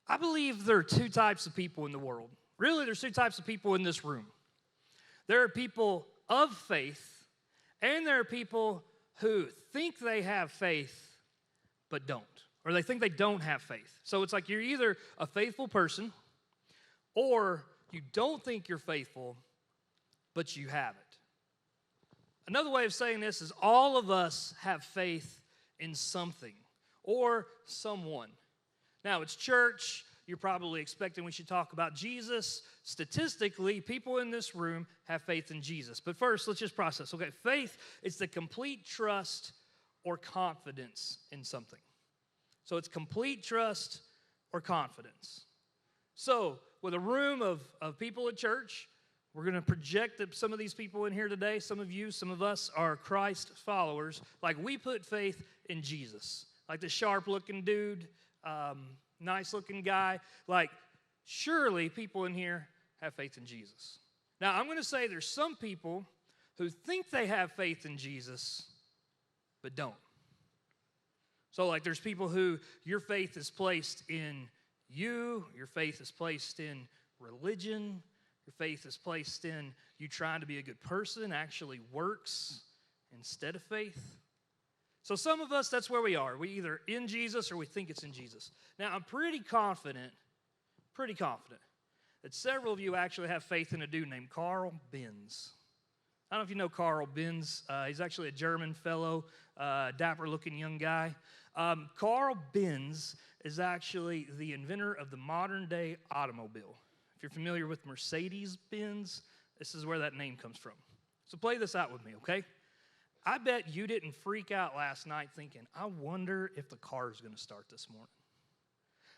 I believe there are two types of people in the world. Really, there's two types of people in this room. There are people of faith, and there are people who think they have faith but don't, or they think they don't have faith. So it's like you're either a faithful person or you don't think you're faithful, but you have it. Another way of saying this is all of us have faith in something or someone. Now, it's church. You're probably expecting we should talk about Jesus. Statistically, people in this room have faith in Jesus. But first, let's just process. Okay, faith is the complete trust or confidence in something. So it's complete trust or confidence. So with a room of people at church, we're going to project that some of these people in here today, some of you, some of us are Christ followers. Like we put faith in Jesus. Like the sharp-looking dude, nice-looking guy. Like surely people in here have faith in Jesus. Now I'm going to say there's some people who think they have faith in Jesus but don't. So like there's people who your faith is placed in you, your faith is placed in religion, your faith is placed in you trying to be a good person, actually works instead of faith. So some of us, that's where we are. We either in Jesus or we think it's in Jesus. Now I'm pretty confident that several of you actually have faith in a dude named Carl Benz. I don't know if you know Carl Benz. He's actually a German fellow, dapper-looking young guy. Carl Benz is actually the inventor of the modern-day automobile. If you're familiar with Mercedes-Benz, this is where that name comes from. So play this out with me, okay? I bet you didn't freak out last night thinking, I wonder if the car is going to start this morning.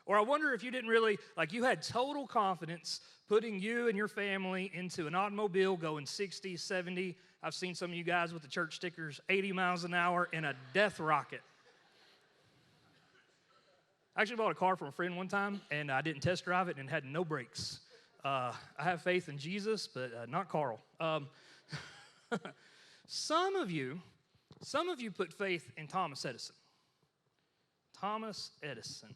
Or I wonder if you didn't really, like you had total confidence putting you and your family into an automobile going 60, 70. I've seen some of you guys with the church stickers, 80 miles an hour in a death rocket. I actually bought a car from a friend one time, and I didn't test drive it and it had no brakes. I have faith in Jesus, but not Carl. Some of you put faith in Thomas Edison. Thomas Edison,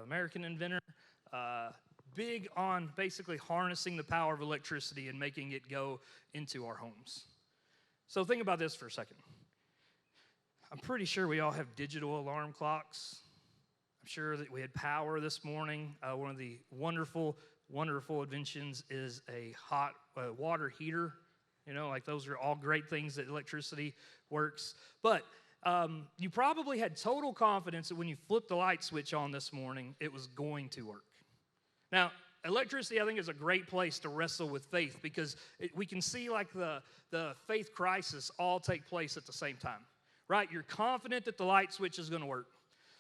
American inventor, big on basically harnessing the power of electricity and making it go into our homes. So think about this for a second. I'm pretty sure we all have digital alarm clocks. I'm sure that we had power this morning. One of the wonderful inventions is a hot water heater. You know, like those are all great things that electricity works. But you probably had total confidence that when you flipped the light switch on this morning, it was going to work. Now, electricity, I think, is a great place to wrestle with faith because we can see like the faith crisis all take place at the same time, right? You're confident that the light switch is going to work.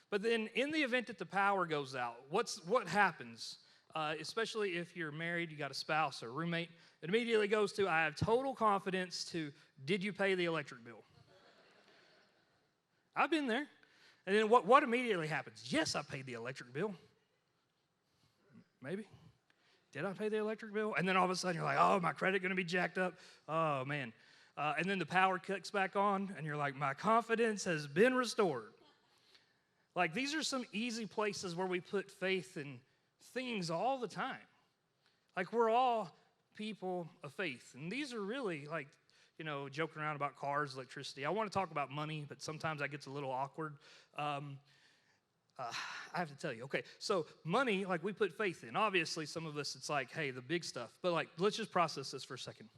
But then in the event that the power goes out, what happens? Especially if you're married, you got a spouse or a roommate, it immediately goes to, I have total confidence to, did you pay the electric bill? I've been there. And then what immediately happens? Yes, I paid the electric bill. Maybe. Did I pay the electric bill? And then all of a sudden you're like, oh, my credit going to be jacked up? Oh, man. And then the power kicks back on, and you're like, my confidence has been restored. Like, these are some easy places where we put faith in things all the time. Like, we're all people of faith. And these are really, like, you know, joking around about cars, electricity. I want to talk about money, but sometimes that gets a little awkward. I have to tell you. Okay, so money, like, we put faith in. Obviously, some of us, it's like, hey, the big stuff. But, like, let's just process this for a second.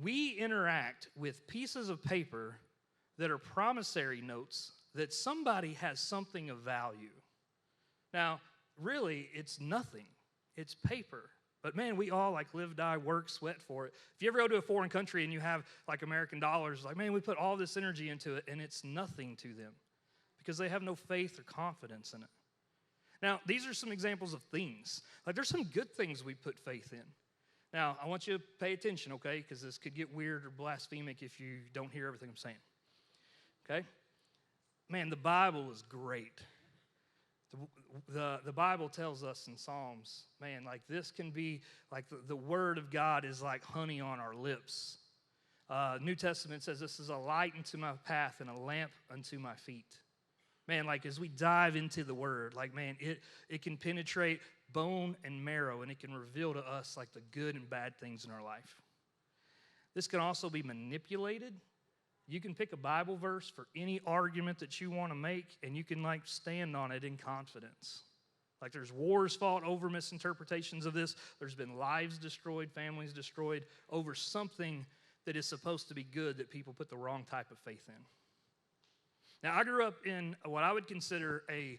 We interact with pieces of paper that are promissory notes that somebody has something of value. Now, really, it's nothing. It's paper. But man, we all like live, die, work, sweat for it. If you ever go to a foreign country and you have like American dollars, like, man, we put all this energy into it and it's nothing to them because they have no faith or confidence in it. Now, these are some examples of things. Like, there's some good things we put faith in. Now, I want you to pay attention, okay, because this could get weird or blasphemic if you don't hear everything I'm saying. Okay? Man, the Bible is great. The Bible tells us in Psalms, man, like this can be, like the Word of God is like honey on our lips. New Testament says this is a light unto my path and a lamp unto my feet. Man, like as we dive into the word, like man, it can penetrate bone and marrow, and it can reveal to us like the good and bad things in our life. This can also be manipulated. You can pick a Bible verse for any argument that you want to make, and you can like stand on it in confidence. Like there's wars fought over misinterpretations of this. There's been lives destroyed, families destroyed over something that is supposed to be good that people put the wrong type of faith in. Now, I grew up in what I would consider a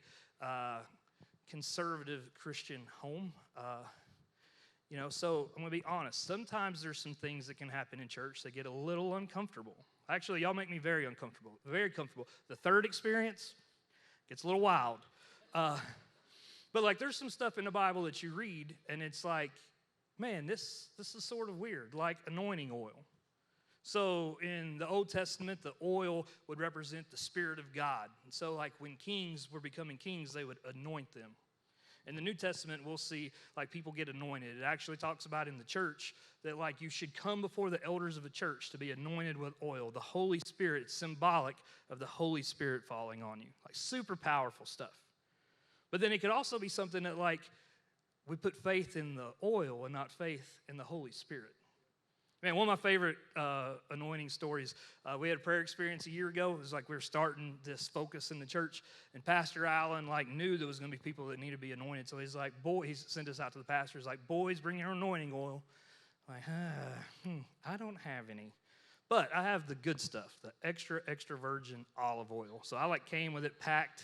conservative Christian home. So I'm going to be honest. Sometimes there's some things that can happen in church that get a little uncomfortable. Actually, y'all make me very uncomfortable, very comfortable. The third experience gets a little wild. But like there's some stuff in the Bible that you read, and it's like, man, this is sort of weird, like anointing oil. So in the Old Testament, the oil would represent the Spirit of God. And so like when kings were becoming kings, they would anoint them. In the New Testament, we'll see like people get anointed. It actually talks about in the church that like you should come before the elders of the church to be anointed with oil. The Holy Spirit, symbolic of the Holy Spirit falling on you. Like super powerful stuff. But then it could also be something that like we put faith in the oil and not faith in the Holy Spirit. Man, one of my favorite anointing stories, we had a prayer experience a year ago. It was like we were starting this focus in the church, and Pastor Allen like knew there was going to be people that needed to be anointed. So he's like, he sent us out to the pastors like, boys, bring your anointing oil. I'm like, I don't have any. But I have the good stuff, the extra virgin olive oil. So I like came with it packed.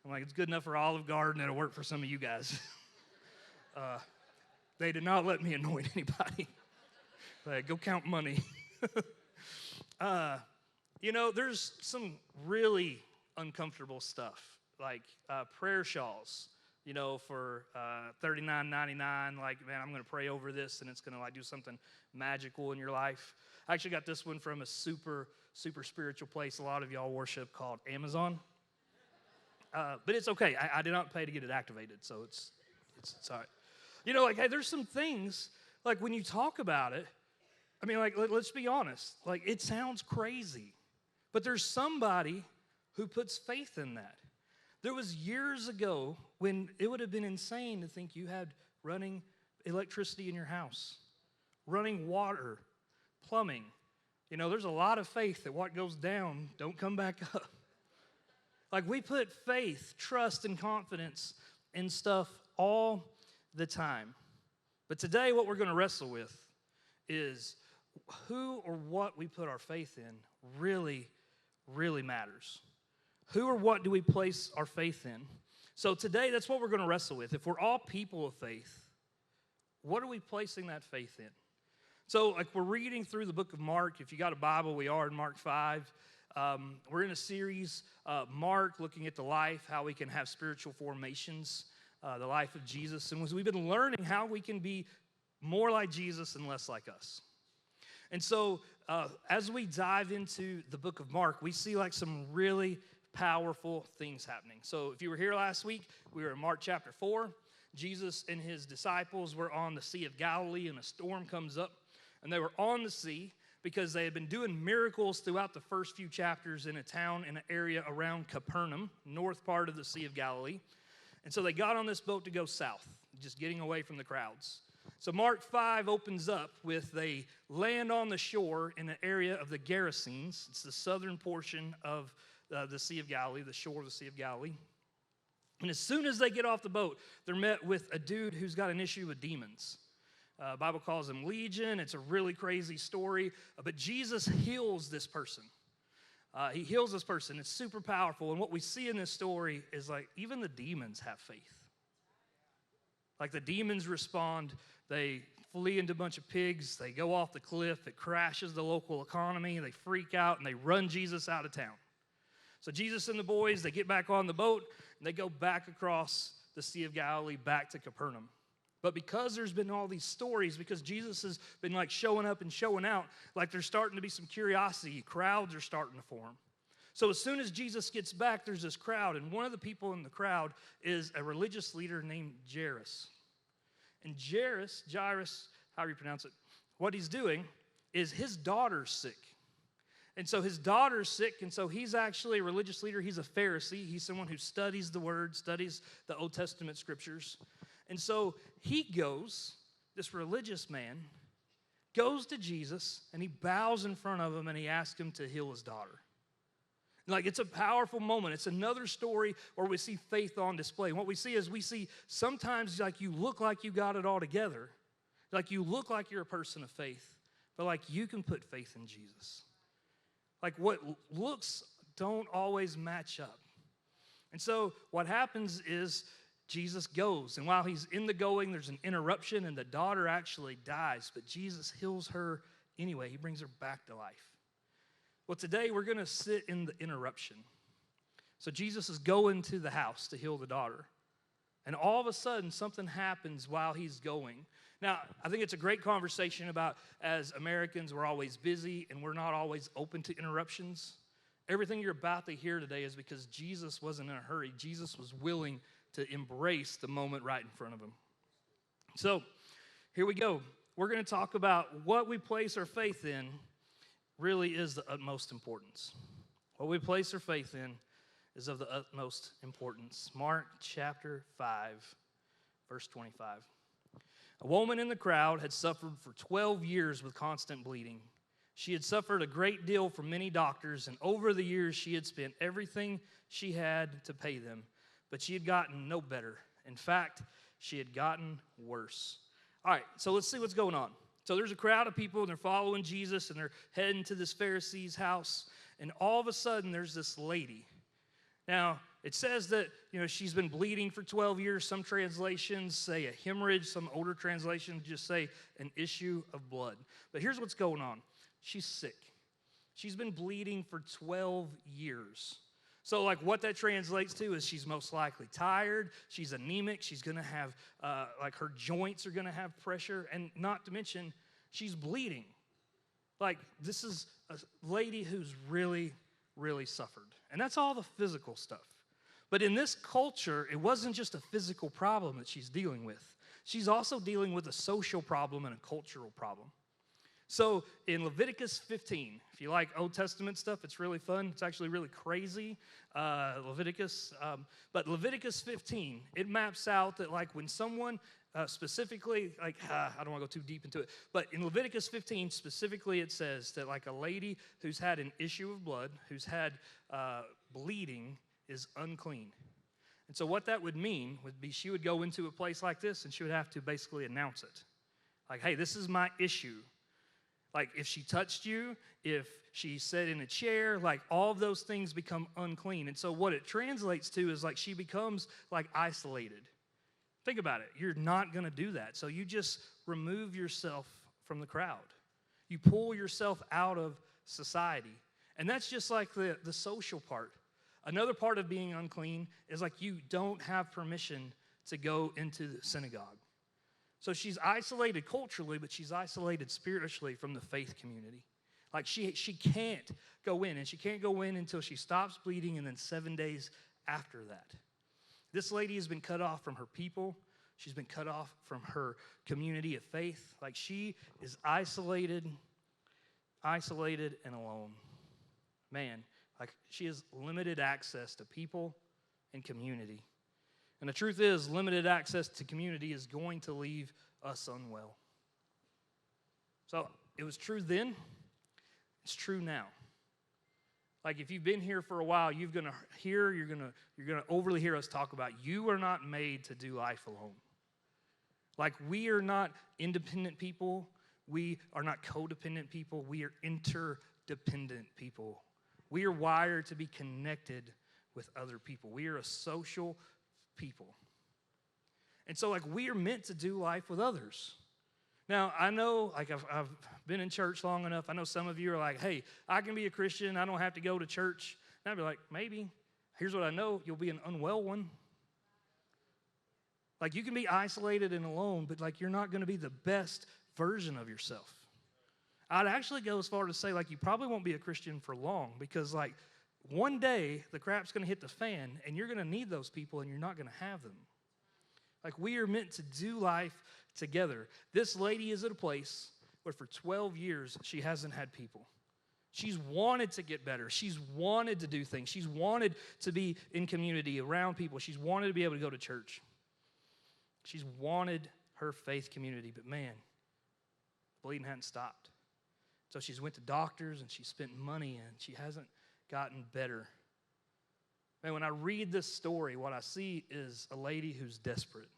I'm like, it's good enough for Olive Garden. It'll work for some of you guys. They did not let me anoint anybody. Like, go count money. There's some really uncomfortable stuff, like prayer shawls, for $39.99. Like, man, I'm going to pray over this, and it's going to like do something magical in your life. I actually got this one from a super, super spiritual place a lot of y'all worship called Amazon. But it's okay. I did not pay to get it activated, so it's all right. Hey, there's some things, like when you talk about it, I mean, like, let's be honest. Like, it sounds crazy, but there's somebody who puts faith in that. There was years ago when it would have been insane to think you had running electricity in your house, running water, plumbing. There's a lot of faith that what goes down don't come back up. Like, we put faith, trust, and confidence in stuff all the time. But today, what we're going to wrestle with is who or what we put our faith in really, really matters. Who or what do we place our faith in? So today, that's what we're going to wrestle with. If we're all people of faith, what are we placing that faith in? So, like, we're reading through the book of Mark. If you got a Bible, we are in Mark 5. We're in a series, Mark, looking at the life, how we can have spiritual formations, the life of Jesus. And we've been learning how we can be more like Jesus and less like us. And so as we dive into the book of Mark, we see like some really powerful things happening. So if you were here last week, we were in Mark chapter 4. Jesus and his disciples were on the Sea of Galilee, and a storm comes up. And they were on the sea because they had been doing miracles throughout the first few chapters in a town in an area around Capernaum, north part of the Sea of Galilee. And so they got on this boat to go south, just getting away from the crowds. So Mark 5 opens up with they land on the shore in an area of the Gerasenes. It's the southern portion of the Sea of Galilee, the shore of the Sea of Galilee. And as soon as they get off the boat, they're met with a dude who's got an issue with demons. Bible calls him Legion. It's a really crazy story. But Jesus heals this person. He heals this person. It's super powerful. And what we see in this story is like even the demons have faith. Like the demons respond. They flee into a bunch of pigs. They go off the cliff. It crashes the local economy. They freak out and they run Jesus out of town. So Jesus and the boys, they get back on the boat and they go back across the Sea of Galilee back to Capernaum. But because there's been all these stories, because Jesus has been like showing up and showing out, like there's starting to be some curiosity. Crowds are starting to form. So as soon as Jesus gets back, there's this crowd. And one of the people in the crowd is a religious leader named Jairus. And Jairus, however you pronounce it, what he's doing is his daughter's sick. And so his daughter's sick, and so he's actually a religious leader. He's a Pharisee. He's someone who studies the Word, studies the Old Testament scriptures. And so he goes, this religious man, goes to Jesus, and he bows in front of him, and he asks him to heal his daughter. Like, it's a powerful moment. It's another story where we see faith on display. And what we see is sometimes, like, you look like you got it all together. Like, you look like you're a person of faith, but, like, you can put faith in Jesus. Like, what looks don't always match up. And so what happens is Jesus goes, and while he's in the going, there's an interruption, and the daughter actually dies, but Jesus heals her anyway. He brings her back to life. Well, today we're going to sit in the interruption. So Jesus is going to the house to heal the daughter, and all of a sudden something happens while he's going. Now, I think it's a great conversation about, as Americans, we're always busy and we're not always open to interruptions. Everything you're about to hear today is because Jesus wasn't in a hurry. Jesus was willing to embrace the moment right in front of him. So, here we go. We're going to talk about what we place our faith in really is the utmost importance. What we place our faith in is of the utmost importance. Mark chapter 5, verse 25. A woman in the crowd had suffered for 12 years with constant bleeding. She had suffered a great deal from many doctors, and over the years she had spent everything she had to pay them. But she had gotten no better. In fact, she had gotten worse. All right, so let's see what's going on. So there's a crowd of people, and they're following Jesus, and they're heading to this Pharisee's house. And all of a sudden, there's this lady. Now, it says that, she's been bleeding for 12 years. Some translations say a hemorrhage. Some older translations just say an issue of blood. But here's what's going on. She's sick. She's been bleeding for 12 years. So, like, what that translates to is she's most likely tired. She's anemic. She's going to have, her joints are going to have pressure. And not to mention, she's bleeding. Like, this is a lady who's really, really suffered. And that's all the physical stuff. But in this culture, it wasn't just a physical problem that she's dealing with. She's also dealing with a social problem and a cultural problem. So in Leviticus 15, if you like Old Testament stuff, it's really fun. It's actually really crazy, Leviticus. But Leviticus 15, it maps out that, like, when someone specifically, like, I don't want to go too deep into it, but in Leviticus 15 specifically, it says that, like, a lady who's had an issue of blood, who's had bleeding, is unclean. And so what that would mean would be she would go into a place like this, and she would have to basically announce it. Like, hey, this is my issue. Like, if she touched you, if she sat in a chair, like, all of those things become unclean. And so what it translates to is, like, she becomes, like, isolated. Think about it. You're not going to do that. So you just remove yourself from the crowd. You pull yourself out of society. And that's just like the social part. Another part of being unclean is, like, you don't have permission to go into the synagogue. So she's isolated culturally, but she's isolated spiritually from the faith community. Like, she can't go in, and she can't go in until she stops bleeding, and then 7 days after that. This lady has been cut off from her people. She's been cut off from her community of faith. Like, she is isolated and alone. Man, like, she has limited access to people and community. And the truth is, limited access to community is going to leave us unwell. So it was true then, it's true now. Like, if you've been here for a while, you're gonna overly hear us talk about, you are not made to do life alone. Like, we are not independent people. We are not codependent people. We are interdependent people. We are wired to be connected with other people. We are a social people. And so, like, we are meant to do life with others. Now, I know, like, I've been in church long enough. I know some of you are like, hey, I can be a Christian. I don't have to go to church. And I'd be like, maybe. Here's what I know. You'll be an unwell one. Like, you can be isolated and alone, but, like, you're not going to be the best version of yourself. I'd actually go as far to say, like, you probably won't be a Christian for long because, like, one day the crap's going to hit the fan and you're going to need those people and you're not going to have them. Like, we are meant to do life together. This lady is at a place where for 12 years she hasn't had people. She's wanted to get better. She's wanted to do things. She's wanted to be in community, around people. She's wanted to be able to go to church. She's wanted her faith community, but man, bleeding hadn't stopped. So she's went to doctors and she spent money and she hasn't gotten better. Man, when I read this story, what I see is a lady who's desperate.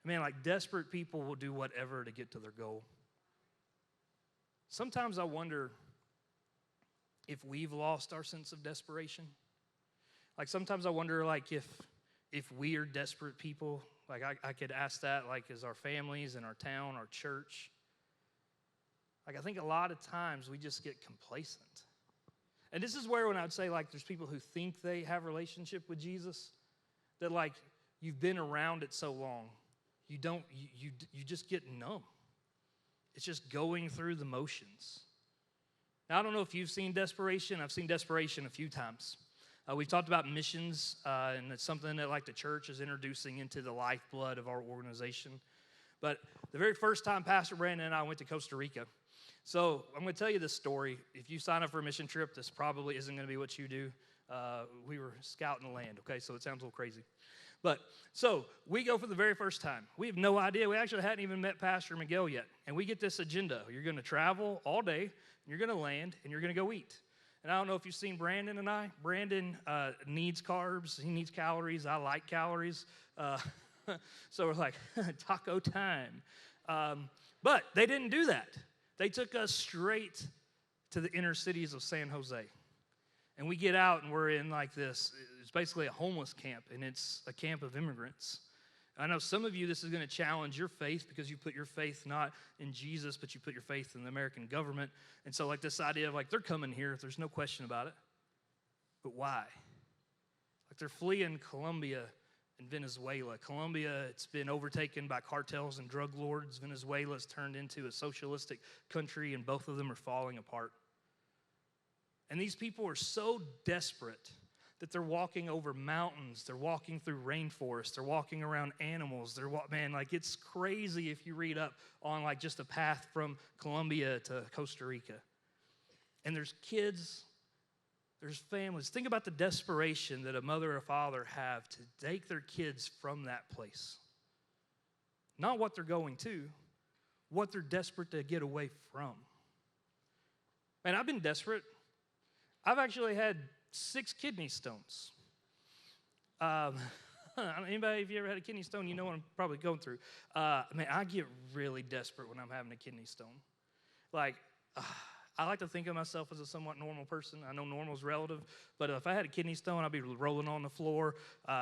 Man, like desperate people will do whatever to get to their goal. Sometimes I wonder if we've lost our sense of desperation. Like sometimes I wonder like if we are desperate people. Like I could ask that like as our families in our town, our church. Like I think a lot of times we just get complacent. And this is where when I would say like there's people who think they have a relationship with Jesus, that like you've been around it so long, you just get numb. It's just going through the motions. Now, I don't know if you've seen desperation. I've seen desperation a few times. We've talked about missions, and it's something that like the church is introducing into the lifeblood of our organization. But the very first time Pastor Brandon and I went to Costa Rica, so I'm going to tell you this story. If you sign up for a mission trip, this probably isn't going to be what you do. We were scouting the land, okay, so it sounds a little crazy. But so we go for the very first time. We have no idea. We actually hadn't even met Pastor Miguel yet. And we get this agenda. You're going to travel all day, you're going to land, and you're going to go eat. And I don't know if you've seen Brandon and I. Brandon needs carbs. He needs calories. I like calories. So we're like, taco time. But they didn't do that. They took us straight to the inner cities of San Jose. And we get out, and we're in like this. It's basically a homeless camp, and it's a camp of immigrants. I know some of you, this is going to challenge your faith because you put your faith not in Jesus, but you put your faith in the American government. And so like this idea of like they're coming here, there's no question about it. But why? Like they're fleeing Colombia and Venezuela. Colombia, it's been overtaken by cartels and drug lords. Venezuela's turned into a socialistic country, and both of them are falling apart. And these people are so desperate that they're walking over mountains, they're walking through rainforests, they're walking around animals. Man, like it's crazy if you read up on like just a path from Colombia to Costa Rica. And there's kids, there's families. Think about the desperation that a mother or father have to take their kids from that place. Not what they're going to, what they're desperate to get away from. And I've been desperate. I've actually had 6 kidney stones. Anybody, if you ever had a kidney stone, you know what I'm probably going through. I get really desperate when I'm having a kidney stone. Like, I like to think of myself as a somewhat normal person. I know normal is relative, but if I had a kidney stone, I'd be rolling on the floor.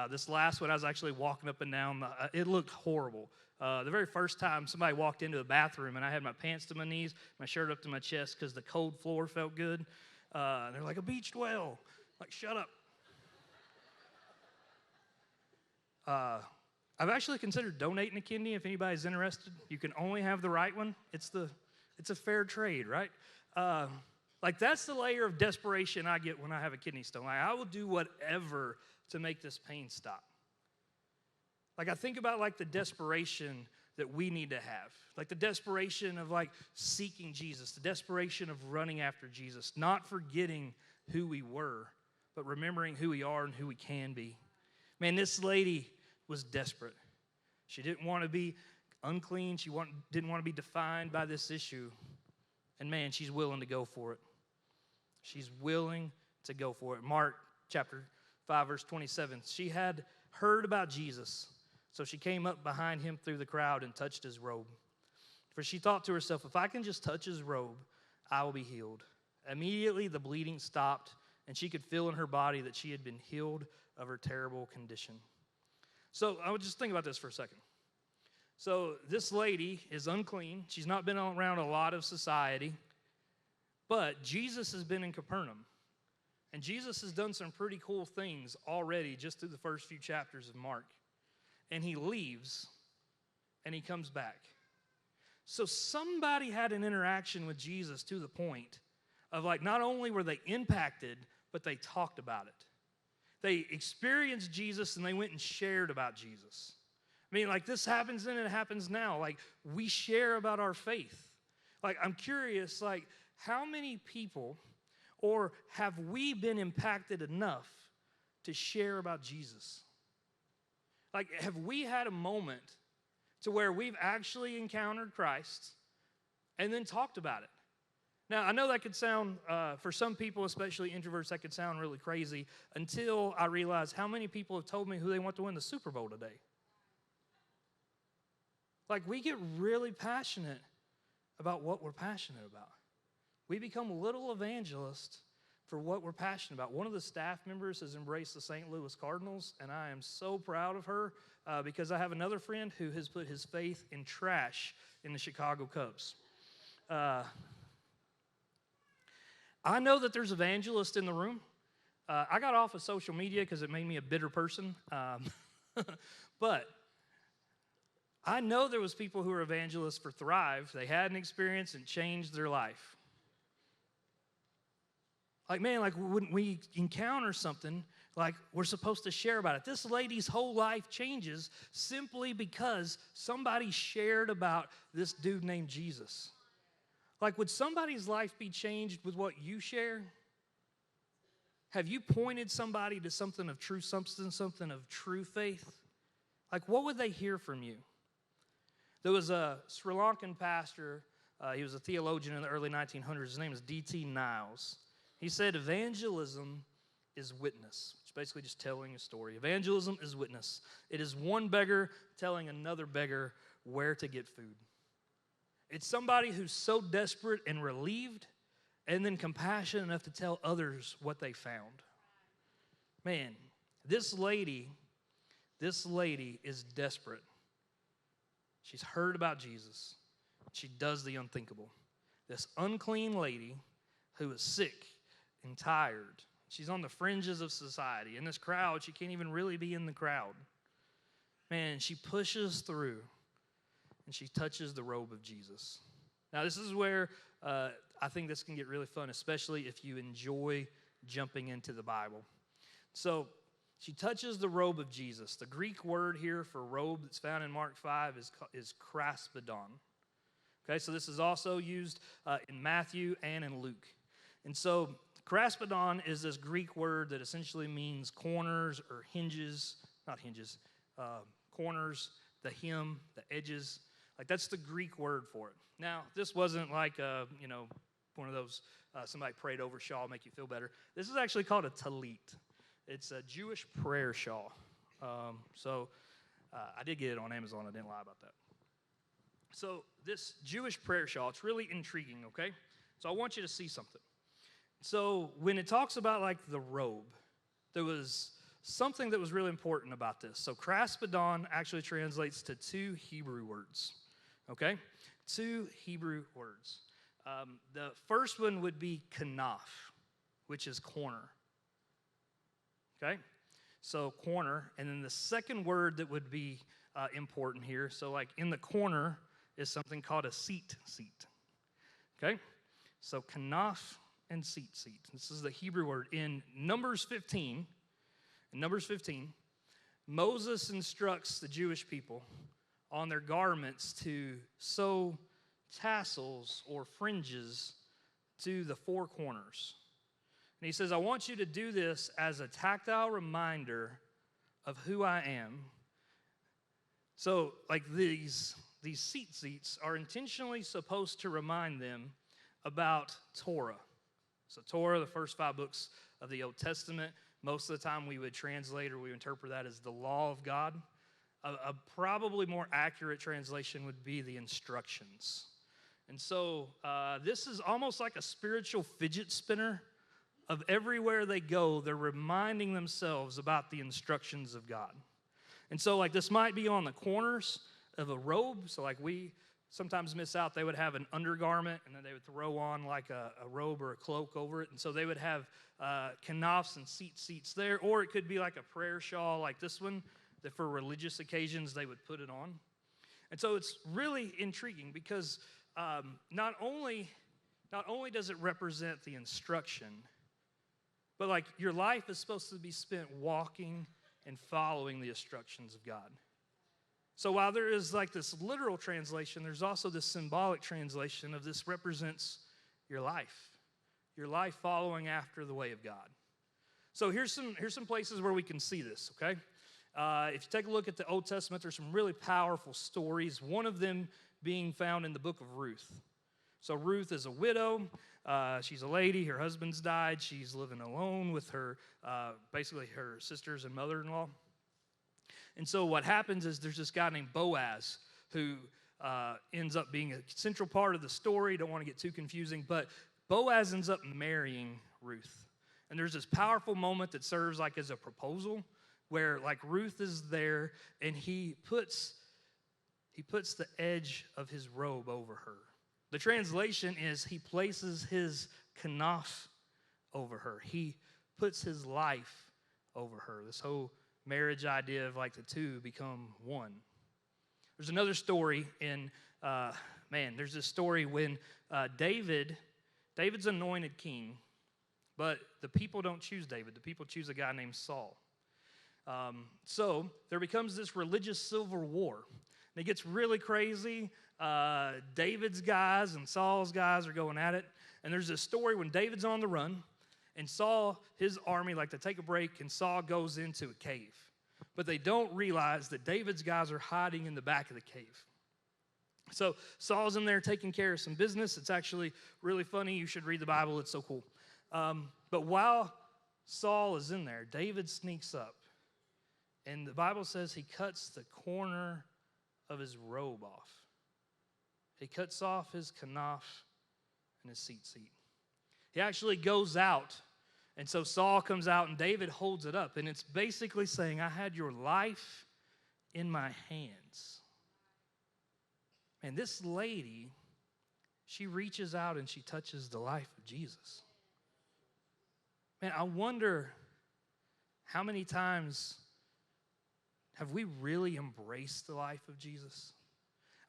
This last one, I was actually walking up and down. It looked horrible. The very first time somebody walked into the bathroom, and I had my pants to my knees, my shirt up to my chest because the cold floor felt good. They're like, a beached whale. Like, shut up. I've actually considered donating a kidney if anybody's interested. You can only have the right one. It's a fair trade, right? Like, that's the layer of desperation I get when I have a kidney stone. Like, I will do whatever to make this pain stop. Like, I think about, like, the desperation that we need to have. Like, the desperation of, like, seeking Jesus. The desperation of running after Jesus. Not forgetting who we were, but remembering who we are and who we can be. Man, this lady was desperate. She didn't want to be unclean. She didn't want to be defined by this issue. And man, she's willing to go for it. She's willing to go for it. Mark chapter 5, verse 27. She had heard about Jesus, so she came up behind him through the crowd and touched his robe. For she thought to herself, if I can just touch his robe, I will be healed. Immediately the bleeding stopped, and she could feel in her body that she had been healed of her terrible condition. So I would just think about this for a second. So this lady is unclean. She's not been around a lot of society, but Jesus has been in Capernaum. And Jesus has done some pretty cool things already just through the first few chapters of Mark. And he leaves, and he comes back. So somebody had an interaction with Jesus to the point of like not only were they impacted, but they talked about it. They experienced Jesus and they went and shared about Jesus. I mean, like this happens then and it happens now. Like we share about our faith. Like I'm curious, like how many people, or have we been impacted enough to share about Jesus? Like, have we had a moment to where we've actually encountered Christ and then talked about it? Now, I know that could sound, for some people, especially introverts, that could sound really crazy until I realized how many people have told me who they want to win the Super Bowl today. Like, we get really passionate about what we're passionate about. We become little evangelists for what we're passionate about. One of the staff members has embraced the St. Louis Cardinals, and I am so proud of her because I have another friend who has put his faith in trash in the Chicago Cubs. I know that there's evangelists in the room. I got off of social media because it made me a bitter person. But I know there was people who were evangelists for Thrive. They had an experience and changed their life. Like, man, like when we encounter something, like we're supposed to share about it. This lady's whole life changes simply because somebody shared about this dude named Jesus. Like, would somebody's life be changed with what you share? Have you pointed somebody to something of true substance, something of true faith? Like, what would they hear from you? There was a Sri Lankan pastor. He was a theologian in the early 1900s. His name is D.T. Niles. He said, evangelism is witness. It's basically just telling a story. Evangelism is witness. It is one beggar telling another beggar where to get food. It's somebody who's so desperate and relieved and then compassionate enough to tell others what they found. Man, this lady is desperate. She's heard about Jesus. She does the unthinkable. This unclean lady who is sick and tired. She's on the fringes of society. In this crowd, she can't even really be in the crowd. Man, she pushes through and she touches the robe of Jesus. Now, this is where I think this can get really fun, especially if you enjoy jumping into the Bible. So, she touches the robe of Jesus. The Greek word here for robe that's found in Mark 5 is kraspedon. Okay, so this is also used in Matthew and in Luke. And so, kraspedon is this Greek word that essentially means corners or hinges, not hinges, corners, the hem, the edges. Like, that's the Greek word for it. Now, this wasn't like, one of those, somebody prayed over shawl, make you feel better. This is actually called a talit. It's a Jewish prayer shawl. I did get it on Amazon. I didn't lie about that. So this Jewish prayer shawl, it's really intriguing, okay? So I want you to see something. So when it talks about, like, the robe, there was something that was really important about this. So kraspedon actually translates to two Hebrew words, okay? Two Hebrew words. The first one would be kanaf, which is corner, okay? So corner, and then the second word that would be important here, so like in the corner is something called a seat, okay? So kanaf and seat. This is the Hebrew word. In Numbers 15, Moses instructs the Jewish people on their garments to sew tassels or fringes to the four corners. And he says, I want you to do this as a tactile reminder of who I am. So, like these seats are intentionally supposed to remind them about Torah. So Torah, the first 5 books of the Old Testament, most of the time we would translate or we would interpret that as the law of God. A probably more accurate translation would be the instructions. And so this is almost like a spiritual fidget spinner of everywhere they go, they're reminding themselves about the instructions of God. And so, like, this might be on the corners of a robe. So, like, we sometimes miss out. They would have an undergarment, and then they would throw on, like, a robe or a cloak over it. And so they would have kanafs and seats there. Or it could be like a prayer shawl like this one, that for religious occasions they would put it on. And so it's really intriguing because not only does it represent the instruction, but, like, your life is supposed to be spent walking and following the instructions of God. So while there is, like, this literal translation, there's also this symbolic translation of this represents your life following after the way of God. So here's some places where we can see this, okay? If you take a look at the Old Testament, there's some really powerful stories, one of them being found in the book of Ruth. So Ruth is a widow. She's a lady. Her husband's died. She's living alone with her, basically her sisters and mother-in-law. And so what happens is there's this guy named Boaz who ends up being a central part of the story. Don't want to get too confusing, but Boaz ends up marrying Ruth. And there's this powerful moment that serves like as a proposal where like Ruth is there and he puts the edge of his robe over her. The translation is he places his kanaf over her. He puts his life over her. This whole marriage idea of like the two become one. There's another story in, there's this story when David's anointed king, but the people don't choose David. The people choose a guy named Saul. So there becomes this religious civil war. And it gets really crazy. David's guys and Saul's guys are going at it. And there's this story when David's on the run, and Saul, his army, like to take a break, and Saul goes into a cave. But they don't realize that David's guys are hiding in the back of the cave. So Saul's in there taking care of some business. It's actually really funny. You should read the Bible. It's so cool. But while Saul is in there, David sneaks up. And the Bible says he cuts the corner of his robe off. He cuts off his kanaf and his seat. He actually goes out. And so Saul comes out and David holds it up. And it's basically saying, I had your life in my hands. And this lady, she reaches out and she touches the life of Jesus. Man, I wonder how many times have we really embraced the life of Jesus?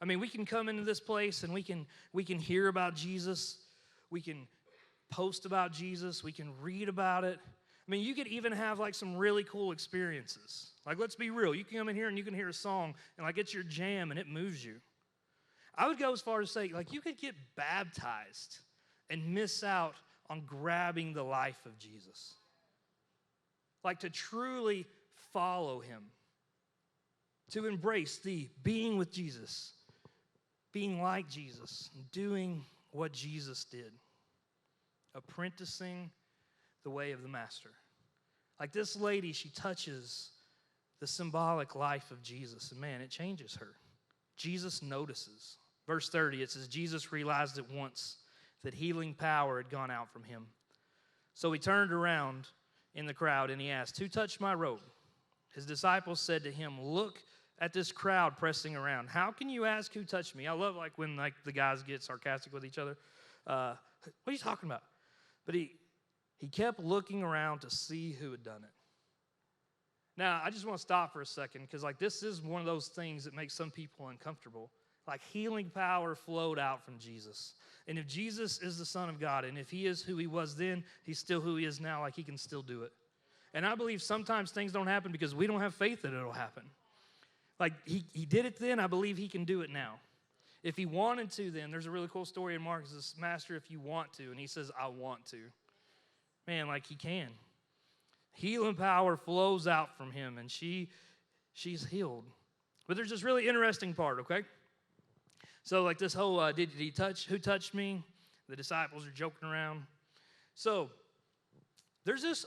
I mean, we can come into this place and we can hear about Jesus. We can post about Jesus. We can read about it. I mean, you could even have like some really cool experiences. Like, let's be real. You can come in here and you can hear a song and like it's your jam and it moves you. I would go as far as say, like, you could get baptized and miss out on grabbing the life of Jesus. Like to truly follow him. To embrace the being with Jesus, being like Jesus, doing what Jesus did, apprenticing the way of the master. Like this lady, she touches the symbolic life of Jesus, and man, it changes her. Jesus notices. Verse 30, it says, Jesus realized at once that healing power had gone out from him. So he turned around in the crowd and he asked, who touched my robe? His disciples said to him, look at this crowd pressing around. How can you ask who touched me? I love like when like the guys get sarcastic with each other. What are you talking about? But he kept looking around to see who had done it. Now, I just want to stop for a second because like this is one of those things that makes some people uncomfortable. Like healing power flowed out from Jesus. And if Jesus is the Son of God, and if he is who he was then, he's still who he is now, like he can still do it. And I believe sometimes things don't happen because we don't have faith that it'll happen. Like, he did it then, I believe he can do it now. If he wanted to then, there's a really cool story in Mark. It says, Master, if you want to. And he says, I want to. Man, like he can. Healing power flows out from him, and she's healed. But there's this really interesting part, okay? So, like this whole, who touched me? The disciples are joking around. So, there's this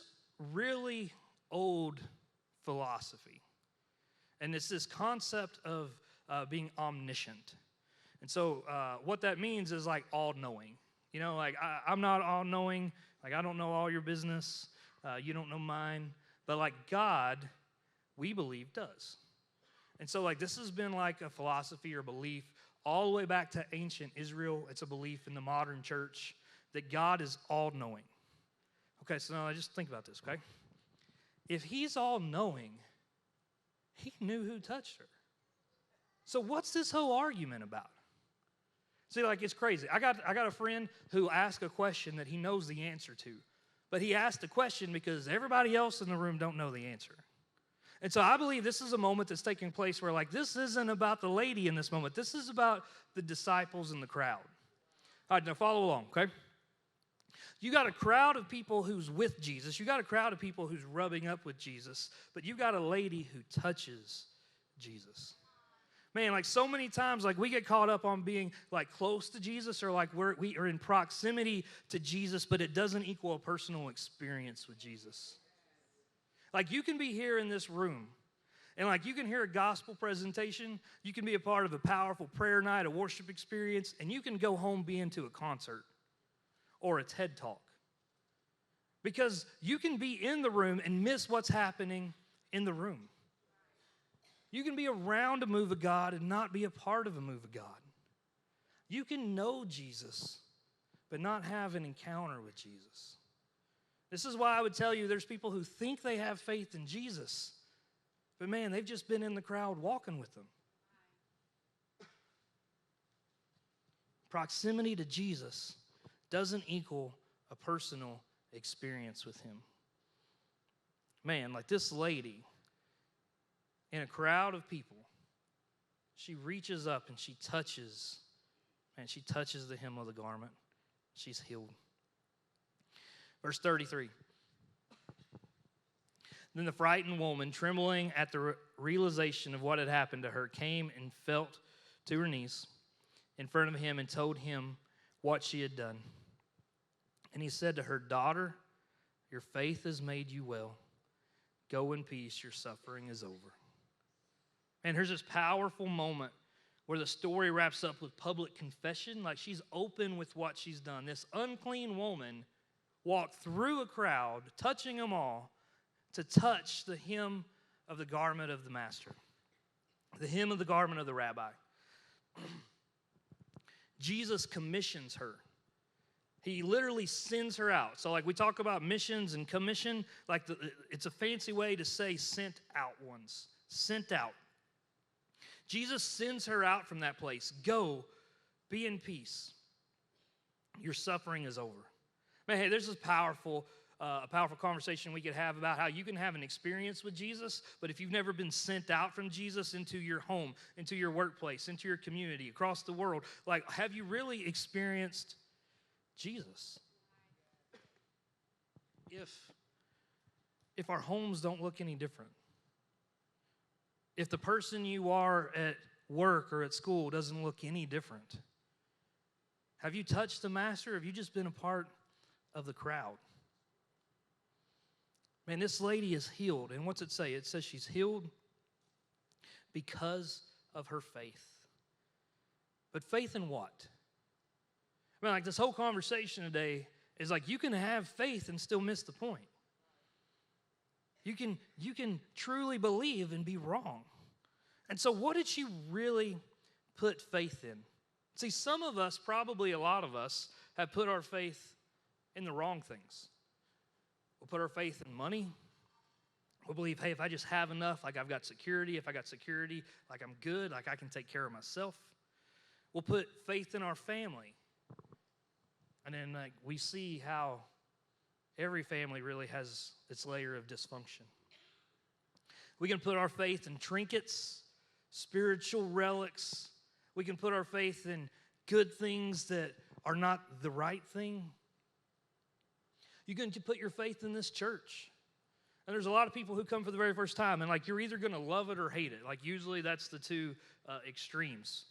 really old philosophy. And it's this concept of being omniscient. And so what that means is like all-knowing. You know, like I'm not all-knowing. Like I don't know all your business. You don't know mine. But like God, we believe, does. And so like this has been like a philosophy or belief all the way back to ancient Israel. It's a belief in the modern church that God is all-knowing. Okay, so now just think about this, okay? If he's all-knowing, he knew who touched her. So what's this whole argument about? See, like it's crazy. I got a friend who asked a question that he knows the answer to. But he asked the question because everybody else in the room don't know the answer. And so I believe this is a moment that's taking place where like this isn't about the lady in this moment. This is about the disciples in the crowd. All right, now follow along, okay? You got a crowd of people who's with Jesus. You got a crowd of people who's rubbing up with Jesus. But you got a lady who touches Jesus. Man, like so many times, like we get caught up on being like close to Jesus or like we are in proximity to Jesus, but it doesn't equal a personal experience with Jesus. Like you can be here in this room and like you can hear a gospel presentation, you can be a part of a powerful prayer night, a worship experience, and you can go home being to a concert or a TED Talk. Because you can be in the room and miss what's happening in the room. You can be around a move of God and not be a part of a move of God. You can know Jesus, but not have an encounter with Jesus. This is why I would tell you there's people who think they have faith in Jesus, but man, they've just been in the crowd walking with them. Proximity to Jesus doesn't equal a personal experience with him. Man, like this lady, in a crowd of people, she reaches up and she touches the hem of the garment. She's healed. Verse 33. Then the frightened woman, trembling at the realization of what had happened to her, came and fell to her knees in front of him and told him what she had done. And he said to her, "Daughter, your faith has made you well. Go in peace, your suffering is over." And here's this powerful moment where the story wraps up with public confession. Like she's open with what she's done. This unclean woman walked through a crowd, touching them all, to touch the hem of the garment of the master, the hem of the garment of the rabbi. Jesus commissions her. He literally sends her out. So like we talk about missions and commission, like it's a fancy way to say sent out ones. Sent out. Jesus sends her out from that place. Go, be in peace. Your suffering is over. Man, hey, there's this powerful conversation we could have about how you can have an experience with Jesus, but if you've never been sent out from Jesus into your home, into your workplace, into your community, across the world, like have you really experienced Jesus? If our homes don't look any different, if the person you are at work or at school doesn't look any different, have you touched the master or have you just been a part of the crowd? Man, this lady is healed. And what's it say? It says she's healed because of her faith. But faith in what? I mean, like this whole conversation today is like you can have faith and still miss the point. You can truly believe and be wrong. And so what did she really put faith in? See, some of us, probably a lot of us, have put our faith in the wrong things. We'll put our faith in money. We'll believe, hey, if I just have enough, like I've got security. If I got security, like I'm good, like I can take care of myself. We'll put faith in our family. And then like we see how every family really has its layer of dysfunction. We can put our faith in trinkets, spiritual relics. We can put our faith in good things that are not the right thing. You can put your faith in this church. And there's a lot of people who come for the very first time, and like you're either going to love it or hate it. Like usually that's the two extremes.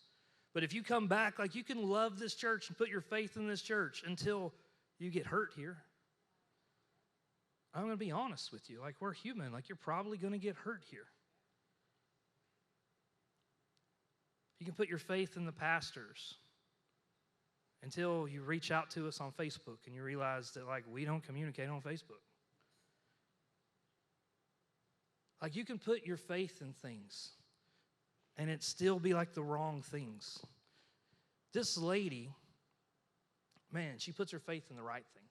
But if you come back, like you can love this church and put your faith in this church until you get hurt here. I'm going to be honest with you. Like we're human. Like you're probably going to get hurt here. You can put your faith in the pastors until you reach out to us on Facebook and you realize that like we don't communicate on Facebook. Like you can put your faith in things and it still be like the wrong things. This lady, man, she puts her faith in the right thing,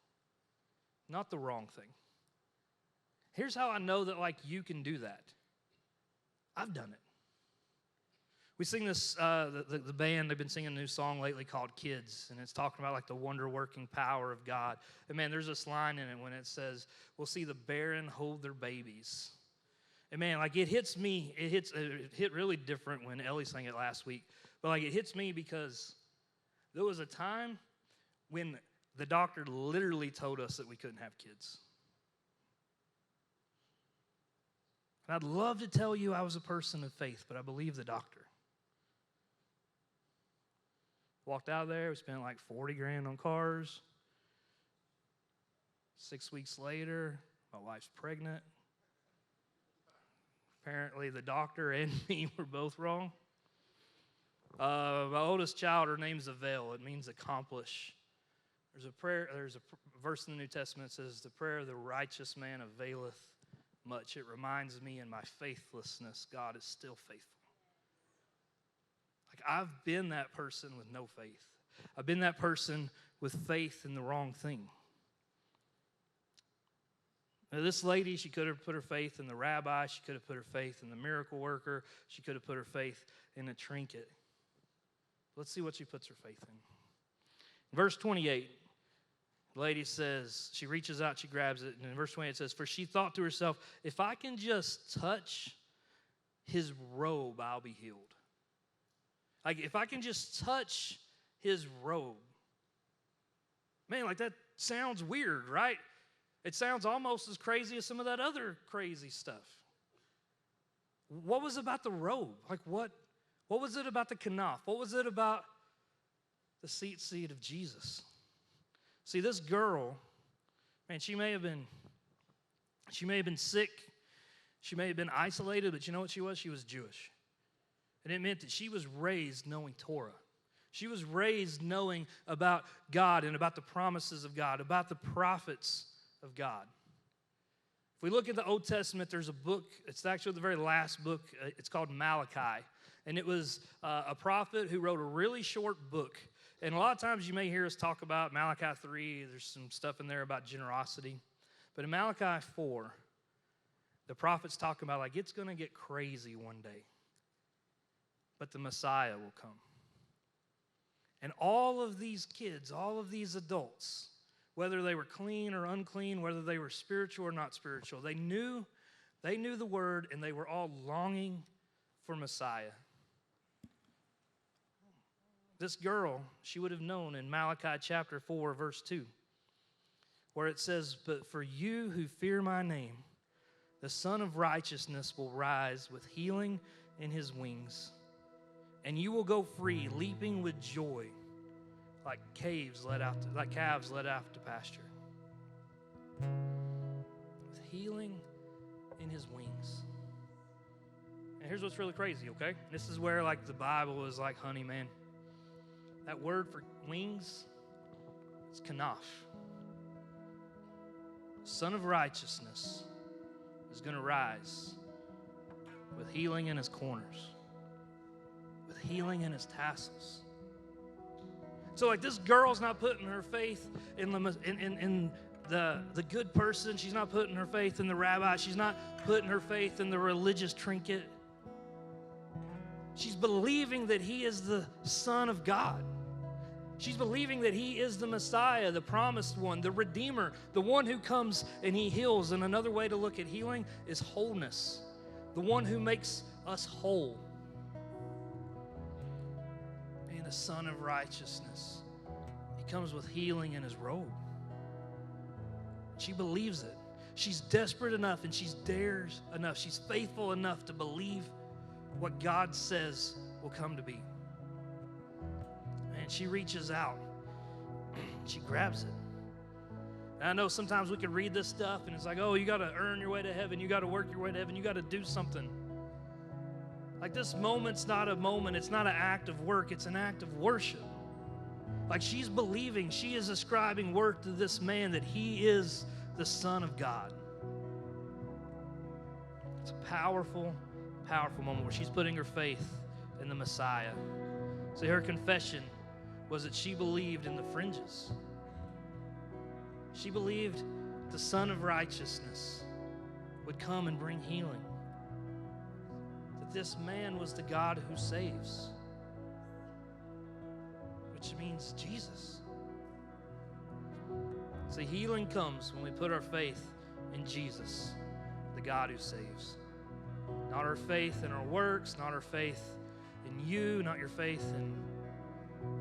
not the wrong thing. Here's how I know that like you can do that. I've done it. We sing this, the band, they've been singing a new song lately called Kids, and it's talking about like the wonder-working power of God. And man, there's this line in it when it says, we'll see the barren hold their babies. And man, like it hits me, it hit really different when Ellie sang it last week. But like it hits me because there was a time when the doctor literally told us that we couldn't have kids. And I'd love to tell you I was a person of faith, but I believe the doctor. Walked out of there, we spent like 40 grand on cars. 6 weeks later, my wife's pregnant. Apparently the doctor and me were both wrong. My oldest child, her name's Avail. It means accomplish. There's a verse in the New Testament that says, the prayer of the righteous man availeth much. It reminds me in my faithlessness, God is still faithful. Like I've been that person with no faith. I've been that person with faith in the wrong thing. Now, this lady, she could have put her faith in the rabbi. She could have put her faith in the miracle worker. She could have put her faith in a trinket. Let's see what she puts her faith in. Verse 28, the lady says, she reaches out, she grabs it, and in verse 28 it says, for she thought to herself, if I can just touch his robe, I'll be healed. Like, if I can just touch his robe. Man, like that sounds weird, right? It sounds almost as crazy as some of that other crazy stuff. What was about the robe? Like what was it about the kanaf? What was it about the seat of Jesus? See, this girl, man, she may have been sick. She may have been isolated, but you know what she was? She was Jewish. And it meant that she was raised knowing Torah. She was raised knowing about God and about the promises of God, about the prophets of God. If we look at the Old Testament, there's a book. It's actually the very last book. It's called Malachi. And it was a prophet who wrote a really short book. And a lot of times you may hear us talk about Malachi 3. There's some stuff in there about generosity. But in Malachi 4, the prophet's talking about like it's going to get crazy one day. But the Messiah will come. And all of these kids, all of these adults, whether they were clean or unclean, whether they were spiritual or not spiritual, they knew the word, and they were all longing for Messiah. This girl, she would have known in Malachi chapter 4, verse 2, where it says, but for you who fear my name, the Son of Righteousness will rise with healing in his wings, and you will go free, leaping with joy, like calves led out to pasture. With healing in his wings. And here's what's really crazy, okay? This is where like the Bible is like honey, man. That word for wings is kanaf. Son of Righteousness is going to rise with healing in his corners, with healing in his tassels. So like this girl's not putting her faith in the good person. She's not putting her faith in the rabbi. She's not putting her faith in the religious trinket. She's believing that he is the Son of God. She's believing that he is the Messiah, the promised one, the Redeemer, the one who comes and he heals. And another way to look at healing is wholeness, the one who makes us whole. Being the Son of Righteousness. He comes with healing in his robe. She believes it. She's desperate enough and she's dares enough. She's faithful enough to believe what God says will come to be. And she reaches out. She grabs it. And I know sometimes we can read this stuff and it's like, oh, you got to earn your way to heaven. You got to work your way to heaven. You got to do something. Like this moment's not a moment. It's not an act of work. It's an act of worship. Like she's believing, she is ascribing worth to this man that he is the Son of God. It's a powerful, powerful moment where she's putting her faith in the Messiah. See, her confession was that she believed in the Fringes. She believed the Son of Righteousness would come and bring healing. That this man was the God who saves, which means Jesus. See, healing comes when we put our faith in Jesus, the God who saves. Not our faith in our works, not our faith in you, not your faith in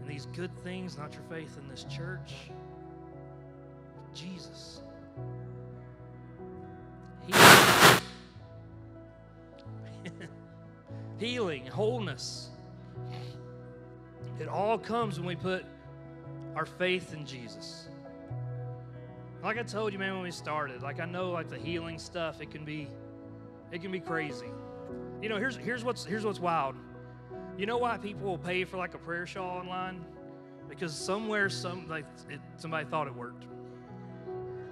these good things, not your faith in this church. Jesus. Healing, wholeness. It all comes when we put our faith in Jesus. Like I told you, man, when we started, like I know like the healing stuff, it can be crazy. You know, here's what's wild. You know why people will pay for like a prayer shawl online? Because somebody thought it worked.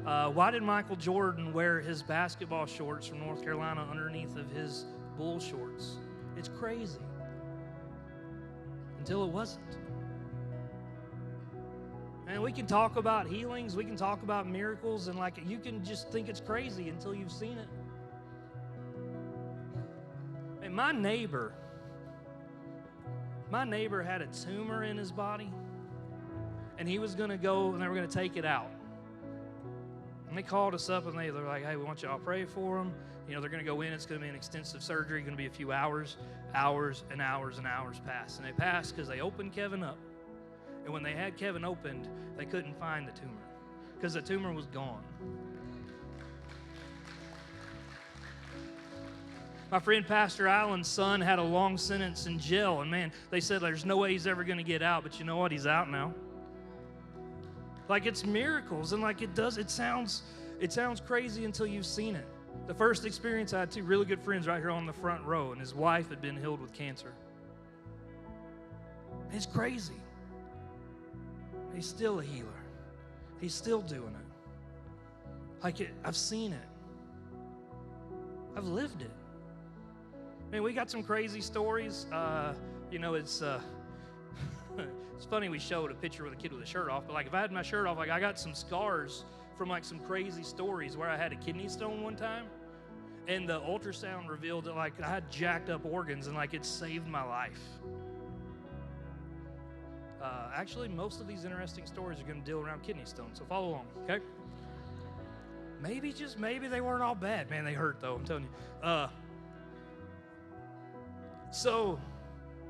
Why did Michael Jordan wear his basketball shorts from North Carolina underneath of his bull shorts? It's crazy. Until it wasn't. And we can talk about healings, we can talk about miracles, and like you can just think it's crazy until you've seen it. And my neighbor had a tumor in his body, and he was going to go, and they were going to take it out. And they called us up, and they're like, hey, we want y'all to pray for him. You know, they're going to go in. It's going to be an extensive surgery. Going to be a few hours. Hours and hours and hours passed. And they passed because they opened Kevin up. And when they had Kevin opened, they couldn't find the tumor because the tumor was gone. My friend Pastor Allen's son had a long sentence in jail, and man, they said there's no way he's ever going to get out, but you know what? He's out now. Like, it's miracles, and like it sounds crazy until you've seen it. The first experience, I had two really good friends right here on the front row, and his wife had been healed with cancer. It's crazy. He's still a healer. He's still doing it. I've seen it. I've lived it. I mean, we got some crazy stories. You know, it's funny we showed a picture with a kid with a shirt off, but like if I had my shirt off, like I got some scars from like some crazy stories where I had a kidney stone one time, and the ultrasound revealed that like I had jacked up organs, and like it saved my life. Actually, most of these interesting stories are going to deal around kidney stones, so follow along, okay? Maybe, just maybe, they weren't all bad. Man, they hurt, though, I'm telling you. So,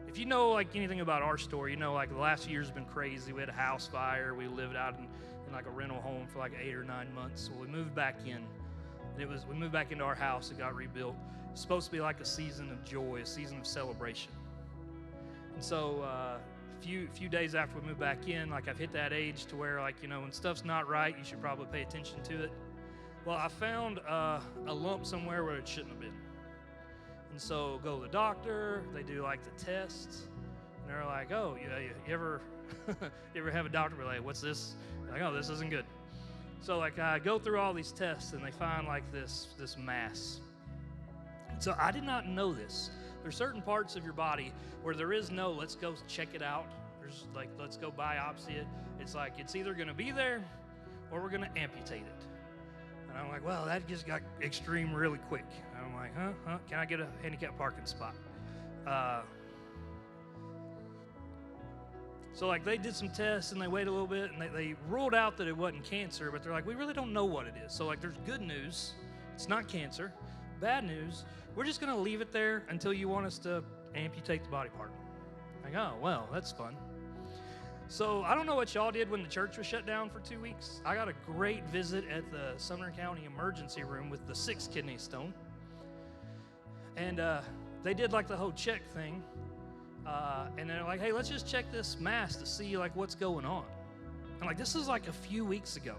if you know, like, anything about our story, you know, like, the last few years have been crazy. We had a house fire. We lived out in like, a rental home for, like, 8 or 9 months. So we moved back in. And we moved back into our house. It got rebuilt. It's supposed to be, like, a season of joy, a season of celebration. And so, few days after we moved back in, like I've hit that age to where, like, you know, when stuff's not right, you should probably pay attention to it. Well, I found a lump somewhere where it shouldn't have been. And so go to the doctor, they do like the tests, and they're like, oh, you ever you ever have a doctor be like, what's this? Like, oh, this isn't good. So like I go through all these tests, and they find like this mass. So I did not know this. There's certain parts of your body where there is no, let's go check it out. There's like, let's go biopsy it. It's like, it's either going to be there or we're going to amputate it. And I'm like, well, that just got extreme really quick. And I'm like, huh? Can I get a handicap parking spot? So like they did some tests and they waited a little bit and they ruled out that it wasn't cancer, but they're like, we really don't know what it is. So like there's good news. It's not cancer. Bad news, we're just going to leave it there until you want us to amputate the body part. Like, oh, well, that's fun. So I don't know what y'all did when the church was shut down for 2 weeks. I got a great visit at the Sumner County emergency room with the 6th kidney stone. And they did like the whole check thing. And they're like, hey, let's just check this mass to see like what's going on. And like, this is like a few weeks ago.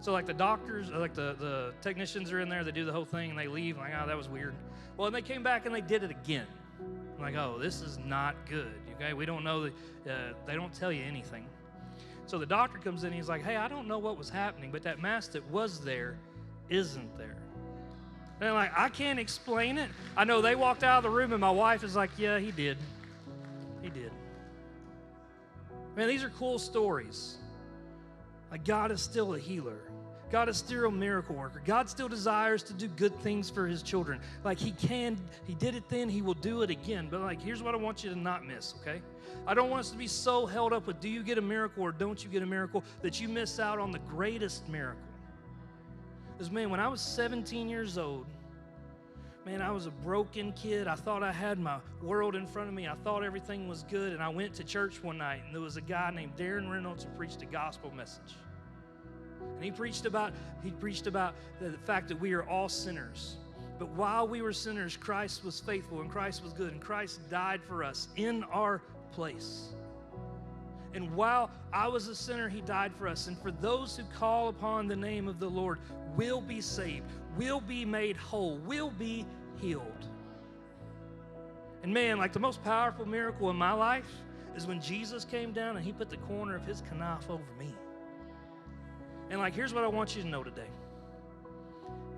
So like the doctors, like the technicians are in there, they do the whole thing and they leave. Like, oh, that was weird. Well, and they came back and they did it again. I'm like, oh, this is not good. Okay, we don't know, they don't tell you anything. So the doctor comes in and he's like, hey, I don't know what was happening, but that mass that was there isn't there. And I'm like, I can't explain it. I know they walked out of the room and my wife is like, yeah, he did. He did. Man, these are cool stories. Like, God is still a healer. God is still a miracle worker. God still desires to do good things for his children. Like he did it then, he will do it again. But like, here's what I want you to not miss, okay? I don't want us to be so held up with do you get a miracle or don't you get a miracle that you miss out on the greatest miracle. Because man, when I was 17 years old, man, I was a broken kid. I thought I had my world in front of me. I thought everything was good. And I went to church one night and there was a guy named Darren Reynolds who preached a gospel message. And he preached about the fact that we are all sinners. But while we were sinners, Christ was faithful and Christ was good and Christ died for us in our place. And while I was a sinner, he died for us. And for those who call upon the name of the Lord will be saved, will be made whole, will be healed. And man, like the most powerful miracle in my life is when Jesus came down and he put the corner of his kanaf over me. And like, here's what I want you to know today.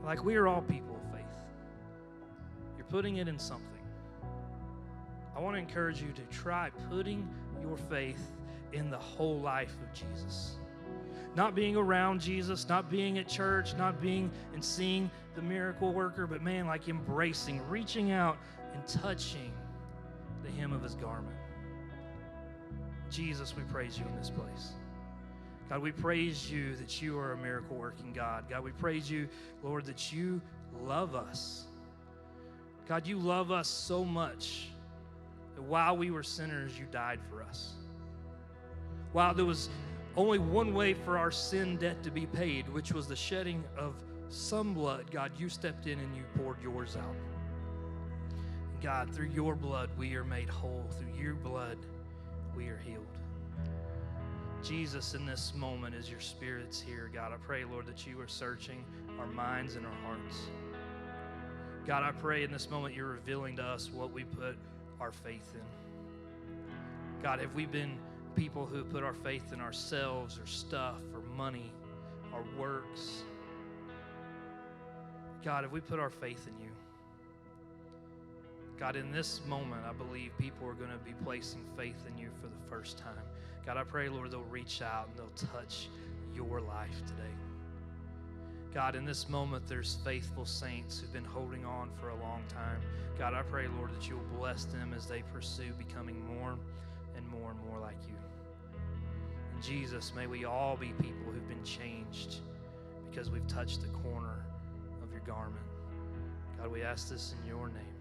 Like, we are all people of faith. You're putting it in something. I want to encourage you to try putting your faith in the whole life of Jesus. Not being around Jesus, not being at church, not being and seeing the miracle worker, but man, like embracing, reaching out and touching the hem of his garment. Jesus, we praise you in this place. God, we praise you that you are a miracle working God. God, we praise you, Lord, that you love us. God, you love us so much that while we were sinners, you died for us. While there was only one way for our sin debt to be paid, which was the shedding of some blood, God, you stepped in and you poured yours out. And God, through your blood, we are made whole. Through your blood, we are healed. Jesus, in this moment, as your Spirit's here, God, I pray, Lord, that you are searching our minds and our hearts. God, I pray in this moment you're revealing to us what we put our faith in. God, have we been people who put our faith in ourselves or stuff or money, our works? God, have we put our faith in you? God, in this moment, I believe people are going to be placing faith in you for the first time. God, I pray, Lord, they'll reach out and they'll touch your life today. God, in this moment, there's faithful saints who've been holding on for a long time. God, I pray, Lord, that you'll bless them as they pursue becoming more and more and more like you. And Jesus, may we all be people who've been changed because we've touched the corner of your garment. God, we ask this in your name.